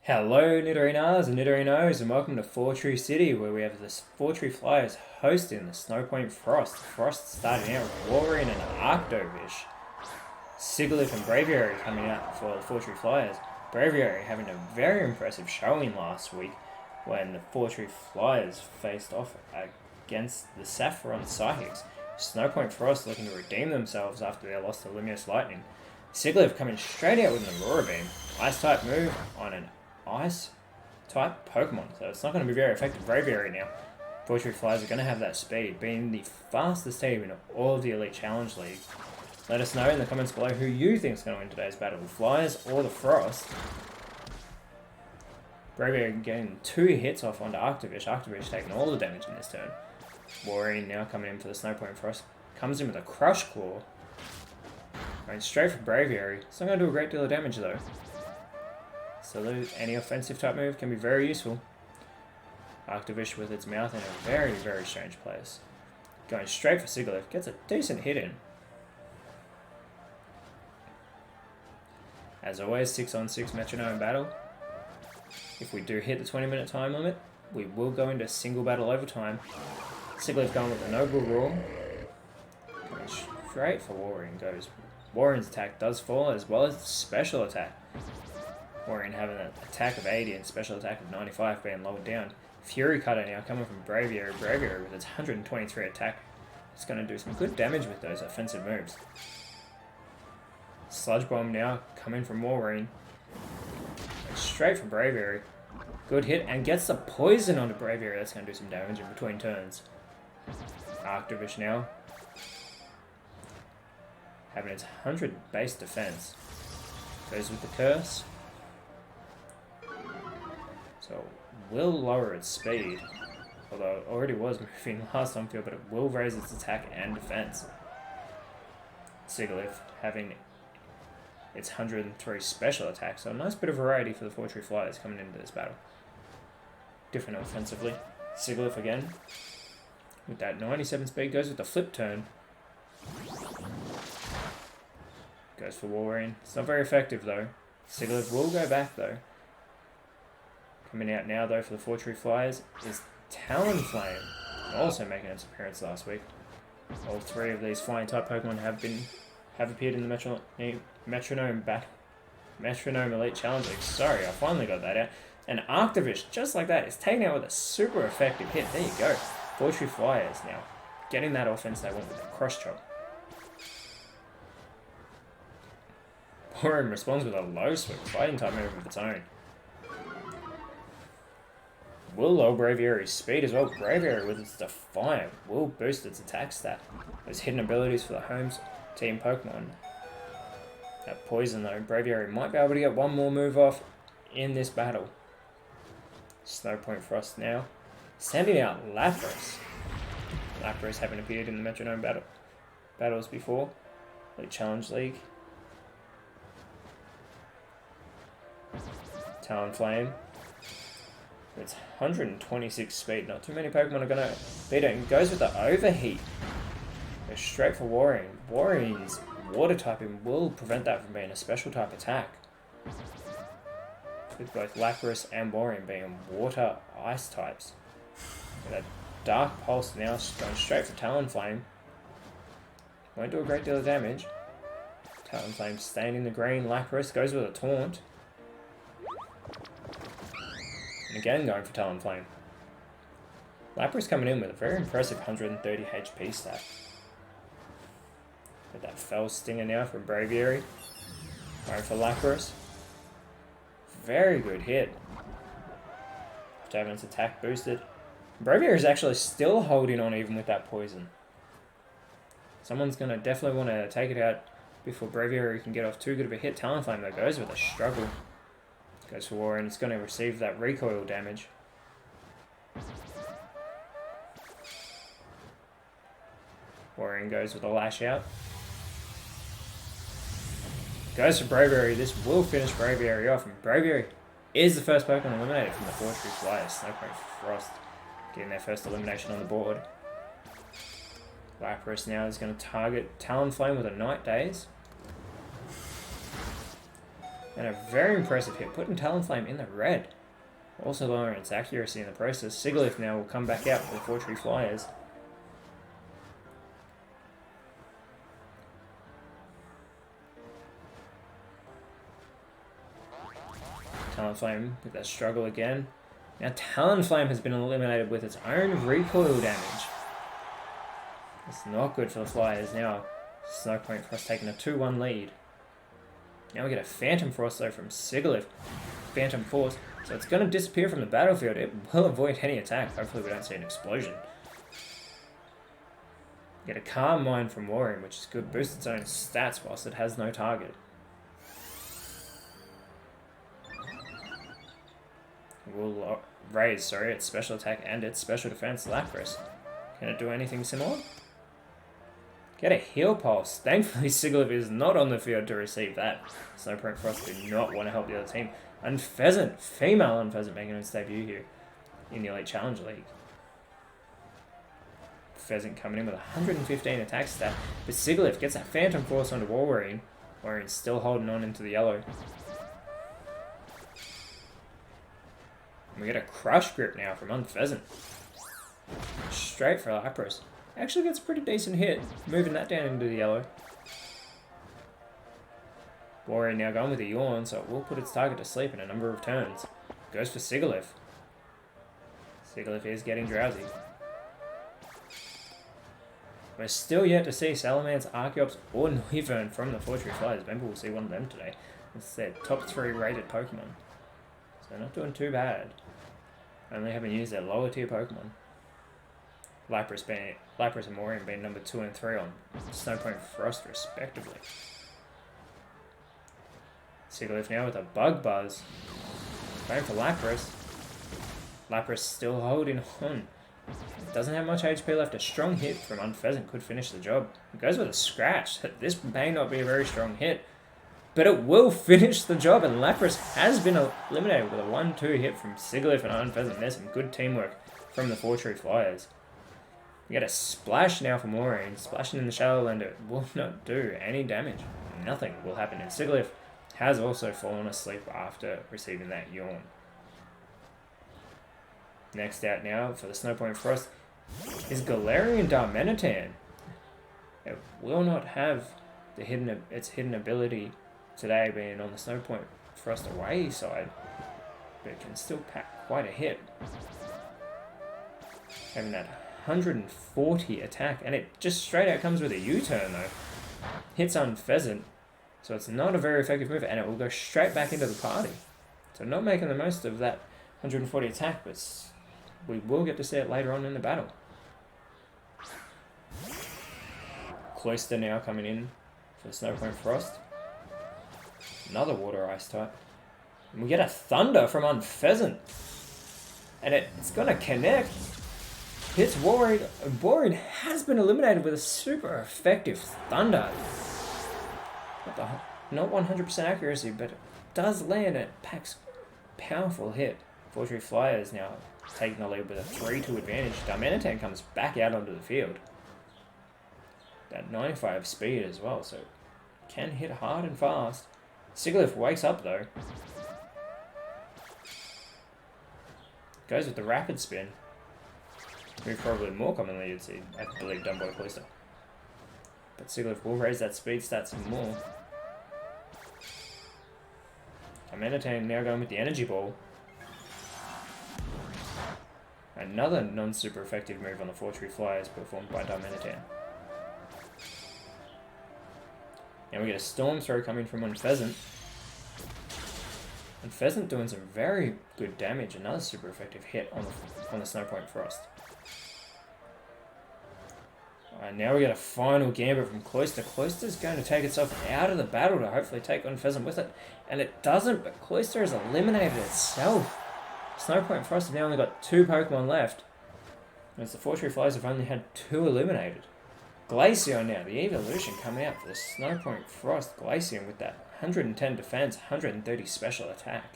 Hello Nidorinas and Nidorinos, and welcome to Fortree City, where we have the Fortree Flyers hosting the Snowpoint Frost. Frost starting out with Warrior and Arctovish. Sigalith and Braviary coming out for the Fortree Flyers. Braviary having a very impressive showing last week when the Fortree Flyers faced off against the Saffron Psychics. Snowpoint Frost looking to redeem themselves after their loss to Luminous Lightning. Sigalith coming straight out with an Aurora Beam. Ice type move on an Ice type Pokemon, so it's not going to be very effective. Braviary now. Fortree Flyers are going to have that speed, being the fastest team in all of the Elite Challenge League. Let us know in the comments below who you think is going to win today's battle, the Flyers or the Frost. Braviary getting 2 hits off onto Arctovish. Arctovish taking all the damage in this turn. Warrior now coming in for the Snowpoint Frost. Comes in with a Crush Claw. Going straight for Braviary. It's not going to do a great deal of damage though. So any offensive type move can be very useful. Arctovish with its mouth in a very, very strange place. Going straight for Sigalith. Gets a decent hit in. As always, 6-on-6 Metronome battle. If we do hit the 20-minute time limit, we will go into single battle overtime. Sigalith going with a Noble Roar. Going straight for Warrior goes. Warrior's attack does fall as well as the special attack. Warrior having an attack of 80 and special attack of 95 being lowered down. Fury Cutter now coming from Braviary. Braviary with its 123 attack. It's going to do some good damage with those offensive moves. Sludge Bomb now coming from Warrior. Straight from Braviary. Good hit and gets the poison onto Braviary. That's going to do some damage in between turns. Arctovish now. Having its 100 base defense. Goes with the Curse. So will lower its speed, although it already was moving last on field, but it will raise its attack and defense. Sigalith having its 103 special attack, so a nice bit of variety for the Fortree Flyers coming into this battle. Different offensively. Sigalith again, with that 97 speed, goes with the flip turn. Goes for Warrior. It's not very effective though. Sigalith will go back though. Coming out now though for the Fortree Flyers is Talonflame, also making its appearance last week. All 3 of these flying type Pokemon have appeared in the Metronome Elite Challenge League. Sorry, I finally got that out. And Arctovish, just like that, is taken out with a super effective hit. There you go. Fortree Flyers now getting that offense they want with a Cross Chop. Warrior responds with a low swing, fighting type move of its own. Will lower Braviary's speed as well. Braviary with its Defiant will boost its attack stat. Those hidden abilities for the home team Pokemon. That poison though, Braviary might be able to get one more move off in this battle. Snowpoint Frost now. Sending out Lapras. Lapras haven't appeared in the Metronome battles before. The Challenge League. Talonflame. It's 126 speed. Not too many Pokemon are going to beat it. And goes with the Overheat. Goes straight for Warrior. Warrior's water typing will prevent that from being a special type attack. With both Lapras and Warrior being water ice types. With a Dark Pulse now going straight for Talonflame. Won't do a great deal of damage. Talonflame staying in the green. Lapras goes with a Taunt. And again going for Talonflame. Lapras coming in with a very impressive 130 HP stat. With that Fell Stinger now from Braviary. Going for Lapras. Very good hit. After having its attack boosted. Braviary is actually still holding on even with that poison. Someone's going to definitely want to take it out before Braviary can get off too good of a hit. Talonflame though goes with a struggle. Goes for Warrior and it's going to receive that recoil damage. Warrior goes with a Lash Out. Goes for Braviary. This will finish Braviary off. And Braviary is the first Pokemon eliminated from the Fortree Flyers. Snowpoint Frost getting their first elimination on the board. Lapras now is going to target Talonflame with a Night Daze. And a very impressive hit, putting Talonflame in the red. Also lowering its accuracy in the process. Sigilyph now will come back out for the Fortree Flyers. Talonflame with that struggle again. Now Talonflame has been eliminated with its own recoil damage. It's not good for the Flyers now. Snowpoint Frost taking a 2-1 lead. Now we get a Phantom Frost though from Sigilyph. Phantom Force. So it's going to disappear from the battlefield. It will avoid any attack. Hopefully we don't see an explosion. Get a Calm Mind from Warrior, which is good. Boosts its own stats whilst it has no target. Will raise, its special attack and its special defense, Lapras. Can it do anything similar? Get a Heal Pulse. Thankfully, Sigilyph is not on the field to receive that. Snowpoint Frost do not want to help the other team. Unpheasant, female Unpheasant making its debut here in the Elite Challenge League. Pheasant coming in with 115 attack stat, but Sigilyph gets that Phantom Force onto Wolverine. Wolverine's still holding on into the yellow. And we get a Crush Grip now from Unpheasant. Straight for Lapras. Actually gets a pretty decent hit, moving that down into the yellow. Warrior now going with a Yawn, so it will put its target to sleep in a number of turns. Goes for Sigilyph. Sigilyph is getting drowsy. We're still yet to see Salamence, Archeops, or Noivern from the Fortree Flyers. Maybe we'll see one of them today. It's their top 3 rated Pokemon. So they're not doing too bad. Only having used their lower tier Pokemon. Lapras and Morian being number 2 and 3 on Snowpoint Frost respectively. Sigilyph now with a Bug Buzz. Going for Lapras. Lapras still holding on. Doesn't have much HP left. A strong hit from Unpheasant could finish the job. It goes with a Scratch. This may not be a very strong hit, but it will finish the job, and Lapras has been eliminated with a 1-2 hit from Sigilyph and Unpheasant. There's some good teamwork from the Fortree Flyers. We get a Splash now from Maureen. Splashing in the Shadowlander will not do any damage. Nothing will happen, and Sigilyph has also fallen asleep after receiving that Yawn. Next out now for the Snowpoint Frost is Galarian Darmanitan. It will not have its hidden ability today being on the Snowpoint Frost away side, but it can still pack quite a hit. Having that 140 attack, and it just straight out comes with a U-turn though. Hits Unpheasant, so it's not a very effective move, and it will go straight back into the party. So not making the most of that 140 attack, but we will get to see it later on in the battle. Cloyster now coming in for the Snowpoint Frost. Another Water Ice type. And we get a Thunder from Unpheasant. And it's going to connect. Hits Warrior. Warrior has been eliminated with a super effective Thunder. Not 100% accuracy, but it does land. It packs powerful hit. Fortree Flyers now taking the lead with a 3-2 advantage. Darmanitan comes back out onto the field. That 95 speed as well, so can hit hard and fast. Sigilyph wakes up though. Goes with the Rapid Spin. Move probably more commonly you'd see, I believe, done by Cloyster. But Sigilyph will raise that speed stat some more. Darmanitan now going with the Energy Ball. Another non-super effective move on the Fortree Flyers performed by Darmanitan. Now we get a Storm Throw coming from Unpheasant. Unpheasant doing some very good damage. Another super effective hit on the Snowpoint Frost. Alright, now we get a final Gambit from Cloyster. Cloyster's going to take itself out of the battle to hopefully take Unpheasant with it. And it doesn't, but Cloyster has eliminated itself. Snowpoint Frost have now only got 2 Pokemon left. Whereas the Fortree Flyers have only had 2 eliminated. Glaceon now, the evolution coming out for the Snowpoint Frost. Glaceon with that 110 defense, 130 special attack.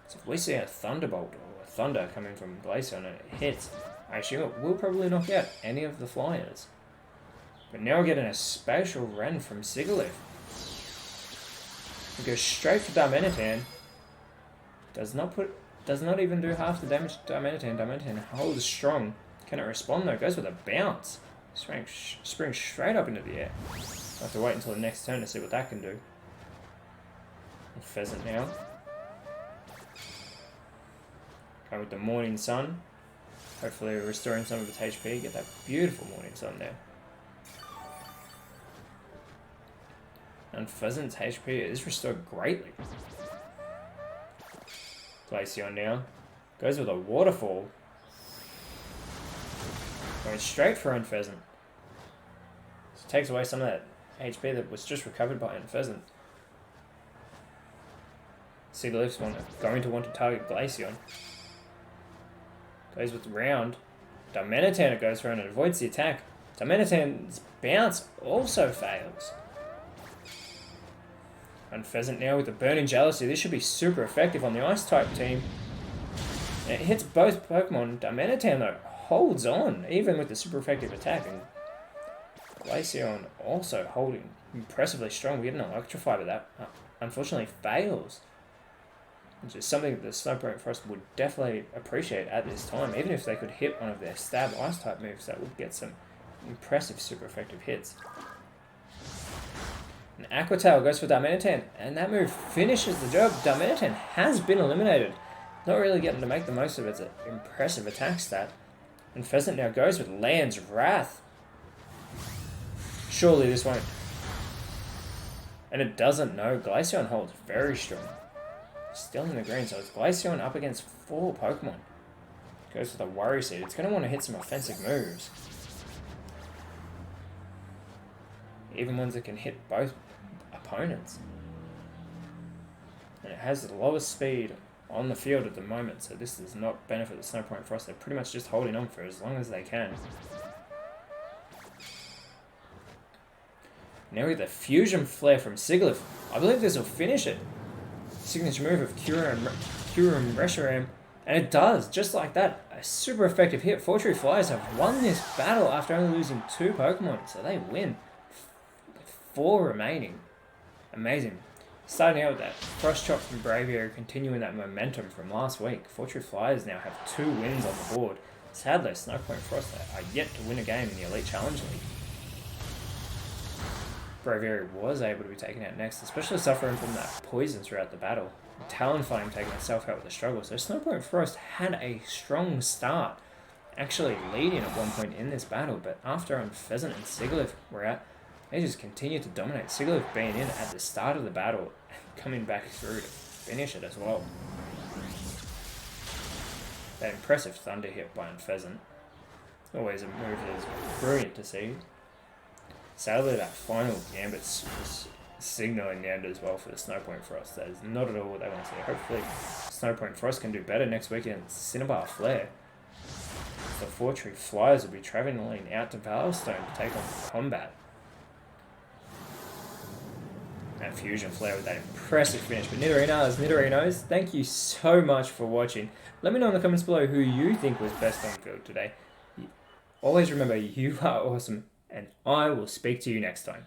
So if we see a Thunderbolt or a Thunder coming from Glaceon and it hits, I assume it will probably knock out any of the Flyers. But now we're getting a Spatial Rend from Sigilyph. It goes straight for Diamanitan. Does not even do half the damage to Diamanitan. Diamanitan holds strong. Can it respond though? Goes with a bounce. Springs straight up into the air. I'll have to wait until the next turn to see what that can do. And Pheasant now. Go with the Morning Sun. Hopefully restoring some of its HP. Get that beautiful Morning Sun there. And Pheasant's HP is restored greatly. Glaceon now. Goes with a Waterfall. Going straight for Unpheasant. So takes away some of that HP that was just recovered by Unpheasant. Sigilyph's going to want to target Glaceon. Goes with the Round. Diamanitan it goes for and it avoids the attack. Diamanitan's bounce also fails. Unpheasant now with the Burning Jealousy. This should be super effective on the Ice-type team. And it hits both Pokemon. Diamanitan though holds on, even with the super effective attack. And Glaceon also holding impressively strong. We get an Electrify, but that unfortunately fails. Which is something that the Snowpoint Frost would definitely appreciate at this time. Even if they could hit one of their stab Ice-type moves, that would get some impressive super effective hits. And Aqua Tail goes for Diamanitan, and that move finishes the job. Diamanitan has been eliminated. Not really getting to make the most of its impressive attack stat. And Pheasant now goes with Land's Wrath. Surely this won't. And it doesn't know. Glaceon holds very strong. Still in the green, so it's Glaceon up against 4 Pokemon. Goes for the Worry Seed. It's going to want to hit some offensive moves. Even ones that can hit both opponents. And it has the lowest speed on the field at the moment, so this does not benefit the Snowpoint Frost. They're pretty much just holding on for as long as they can. Now we have the Fusion Flare from Sigilyph. I believe this will finish it. Signature move of Kyurem Reshiram. And it does, just like that. A super effective hit. Fortree Flyers have won this battle after only losing 2 Pokemon, so they win. With 4 remaining. Amazing. Starting out with that Frost Chop from Braviary, continuing that momentum from last week. Fortree Flyers now have 2 wins on the board. Sadly, Snowpoint Frost are yet to win a game in the Elite Challenge League. Braviary was able to be taken out next, especially suffering from that poison throughout the battle. Talonflame taking itself out with a struggle. So Snowpoint Frost had a strong start, actually leading at one point in this battle, but after Unpheasant and Sigilyph were out, they just continued to dominate. Sigilyph being in at the start of the battle and coming back through to finish it as well. That impressive Thunder hit by Unpheasant. Always a move that is brilliant to see. Sadly, that final Gambit signalling the end as well for the Snowpoint Frost. That is not at all what they want to see. Hopefully, Snowpoint Frost can do better next week against Cinnabar Flare. The Fortree Flyers will be travelling out to Valstone to take on combat. That Fusion Flare with that impressive finish. But Nidorinos, thank you so much for watching. Let me know in the comments below who you think was best on field today. Always remember, you are awesome, and I will speak to you next time.